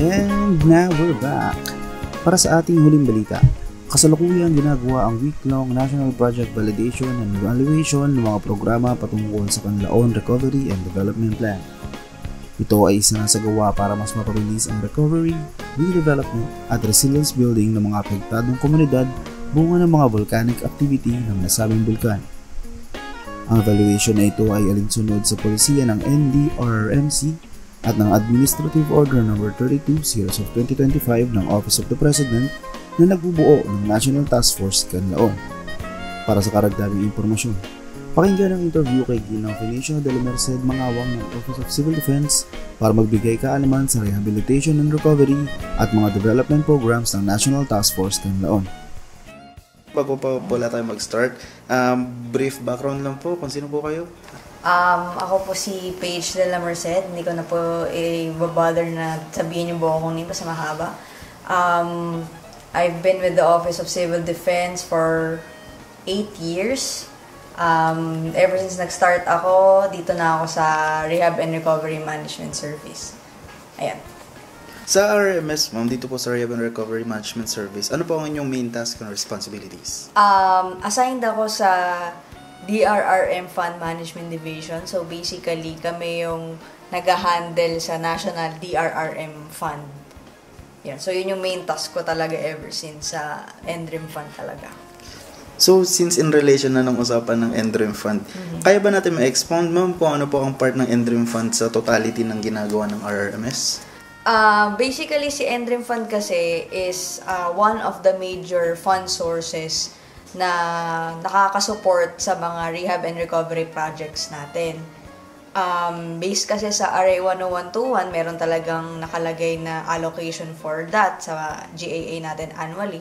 And now we're back. Para sa ating huling balita, kasalukuyan ginagawa ang week-long National Project Validation and Evaluation ng mga programa patungkol sa Canlaon Recovery and Development Plan. Ito ay isinasagawa para mas mapabilis ang recovery, redevelopment at resilience building ng mga apektadong komunidad bunga ng mga volcanic activity ng nasabing bulkan. Ang evaluation na ito ay alinsunod sa polisiya ng NDRRMC at ng Administrative Order No. 32 Series of 2025 ng Office of the President na nagbubuo ng National Task Force Canlaon. Para sa karagdagang impormasyon, pakinggan ang interview kay Ginang Felicia de la Merced Mangawang ng Office of Civil Defense para magbigay kaalaman sa rehabilitation and recovery at mga development programs ng National Task Force Canlaon. Bago pa pala tayo mag-start, brief background lang po kung sino po kayo. Ako po si Paige de la Merced. Hindi ko na po i-bother na sabihin yung buong kong name kasi mahaba. I've been with the Office of Civil Defense for 8 years. Ever since nag-start ako, dito na ako sa Rehab and Recovery Management Service. Ayan. Sa RMS, ma'am, dito po sa Rehab and Recovery Management Service, ano po ang inyong main task and responsibilities? Assigned ako sa DRRM Fund Management Division. So basically, kami yung nag-handle sa National DRRM Fund. Yeah, so yun yung main task ko talaga ever since sa NDRIM Fund talaga. So since in relation na ng usapan ng NDRIM Fund, kaya ba natin ma-expound, ma'am, kung ano po ang part ng NDRIM Fund sa totality ng ginagawa ng RRMS? Basically, si NDRIM Fund kasi is one of the major fund sources na nakakasupport sa mga rehab and recovery projects natin. Based kasi sa RA 10121, meron talagang nakalagay na allocation for that sa GAA natin annually.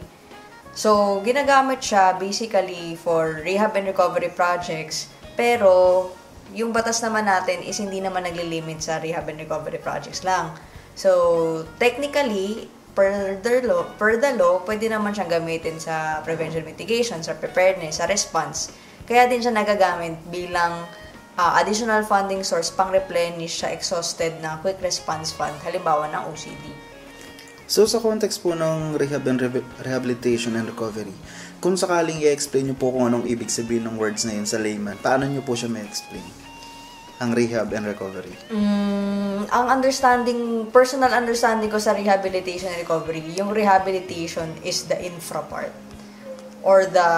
So, ginagamit siya basically for rehab and recovery projects, pero yung batas naman natin is hindi naman naglilimit sa rehab and recovery projects lang. So, technically, per the law, pwede naman siyang gamitin sa prevention mitigation, sa preparedness, sa response. Kaya din siya nagagamit bilang additional funding source pang-replenish sa exhausted na quick response fund, halimbawa ng OCD. So, sa context po ng rehab and rehabilitation and recovery, kung sakaling i-explain nyo po kung anong ibig sabihin ng words na yun sa layman, paano nyo po siya ma-explain? Ang rehab and recovery? Ang personal understanding ko sa rehabilitation and recovery, yung rehabilitation is the infra part or the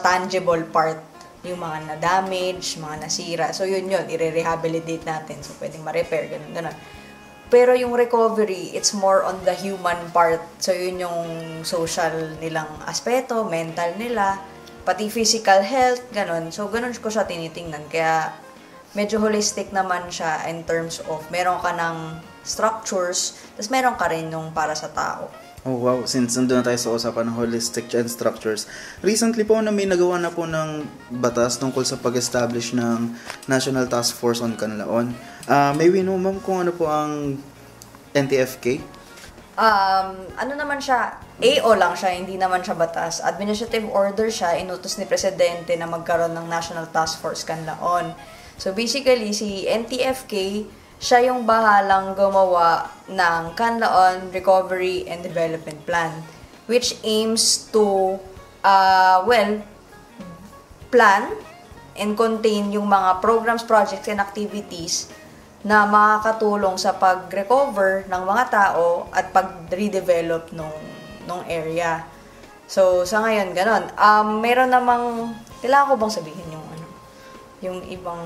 tangible part, yung mga na-damage, mga nasira. So yun, i-rehabilitate natin. So pwedeng ma-repair, ganun. Pero yung recovery, it's more on the human part. So yun yung social nilang aspeto, mental nila, pati physical health, ganun. So ganun ko siya tinitingnan. Kaya medyo holistic naman siya in terms of meron ka ng structures, tapos meron ka rin yung para sa tao. Oh wow, since nandun na tayo sa usapan ng holistic and structures, recently po na may nagawa na po ng batas tungkol sa pag-establish ng National Task Force on Canlaon. May we know, ma'am, kung ano po ang NTFK? Ano naman siya, AO lang siya, hindi naman siya batas. Administrative order siya, inutos ni Presidente na magkaroon ng National Task Force Canlaon. So basically, si NTFK, siya yung bahalang gumawa ng Canlaon Recovery and Development Plan, which aims to, plan and contain yung mga programs, projects, and activities na makakatulong sa pag-recover ng mga tao at pag-redevelop nung area. So, sa ngayon, ganon. Meron namang, kailangan ko bang sabihin yung ibang,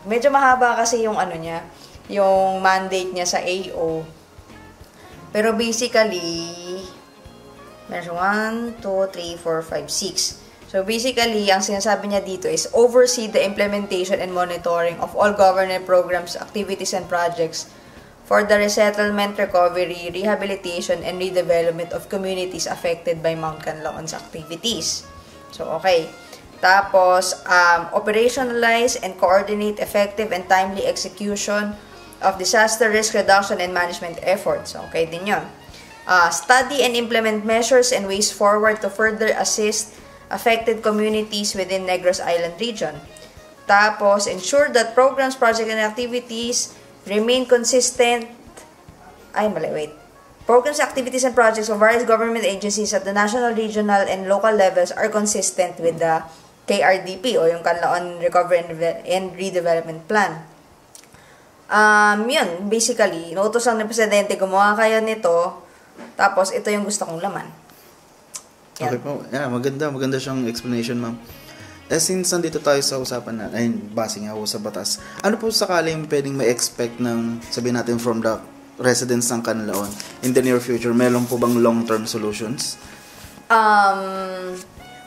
medyo mahaba kasi yung niya, yung mandate niya sa AO. Pero basically, meron 1, 2, 3, 4, 5, 6. So basically, ang sinasabi niya dito is oversee the implementation and monitoring of all government programs, activities, and projects for the resettlement, recovery, rehabilitation, and redevelopment of communities affected by Mount Canlaon's activities. So, okay. Tapos, operationalize and coordinate effective and timely execution of disaster risk reduction and management efforts. Okay din yun. Study and implement measures and ways forward to further assist affected communities within Negros Island region. Tapos, ensure that programs, projects, and activities remain consistent. Programs, activities, and projects of various government agencies at the national, regional, and local levels are consistent with the KRDP o yung Kanlaon Recovery and Redevelopment Plan. Yun, basically, inuutos lang ng Presidente, gumawa kayo nito, tapos ito yung gusto kong laman. Yan. Okay po. Yeah, maganda siyang explanation, ma'am. Since nandito tayo sa usapan na, ay, base nga ako sa batas, ano po sakaling pwedeng ma-expect ng, sabihin natin, from the residents ng Canlaon in the near future? Meron po bang long-term solutions?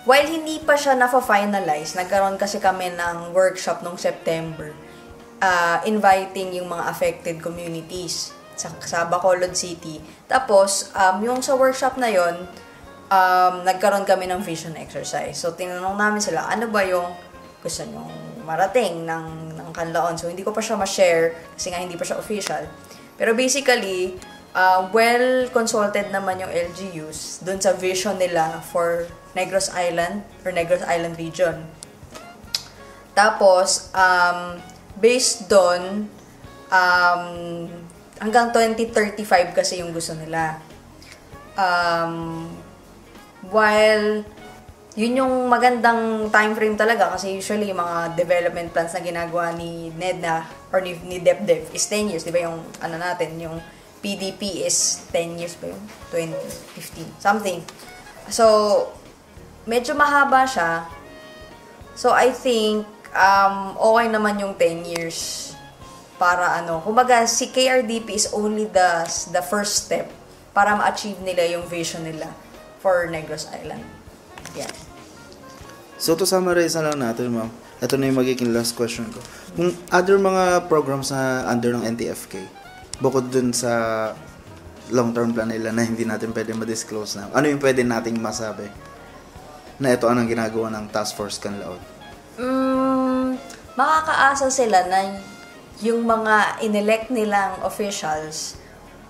While hindi pa siya na-finalize, nagkaroon kasi kami ng workshop nung September, inviting yung mga affected communities sa Bacolod City. Tapos, yung sa workshop na yon, nagkaroon kami ng vision exercise. So, tinanong namin sila, ano ba yung gusto nyong marating ng Canlaon? So, hindi ko pa siya ma-share kasi nga hindi pa siya official. Pero basically, well consulted naman yung LGUs dun sa vision nila for Negros Island or Negros Island region. Tapos, based doon, hanggang 2035 kasi yung gusto nila. While yun yung magandang time frame talaga kasi usually yung mga development plans na ginagawa ni NEDNA or ni DepDep is 10 years. Di ba yung ano natin, yung PDP is 10 years ba yun? 2015, something. So, medyo mahaba siya. So, I think, okay naman yung 10 years para ano. Kumbaga, si KRDP is only the first step para ma-achieve nila yung vision nila for Negros Island. Yeah. So, to summarize na lang natin, ma'am, ito na yung magiging last question ko. Kung other mga programs na under ng NTFK, bukod dun sa long-term plan nila na hindi natin pwede ma-disclose na, ano yung pwede nating masabi na ito anong ginagawa ng Task Force Canlaon? Makakaasa sila na yung mga inelect nilang officials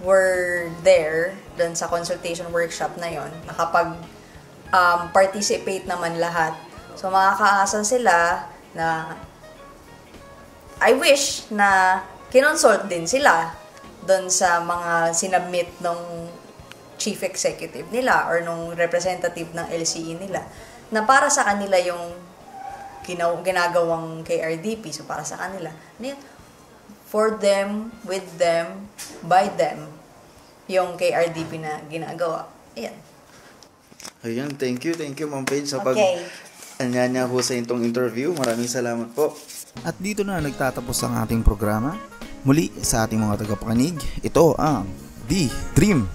were there dun sa consultation workshop na yon, nakapag participate naman lahat. So, makakaasa sila na I wish na kinonsult din sila doon sa mga sinubmit ng chief executive nila or nung representative ng LCE nila na para sa kanila yung ginagawang KRDP. So, para sa kanila. For them, with them, by them, yung KRDP na ginagawa. Ayan. Ayan, thank you, Ma'am Paige, sa pag-anyanya ho sa itong interview. Maraming salamat po. At dito na nagtatapos ang ating programa. Muli sa ating mga tagapakinig, ito ang The Dream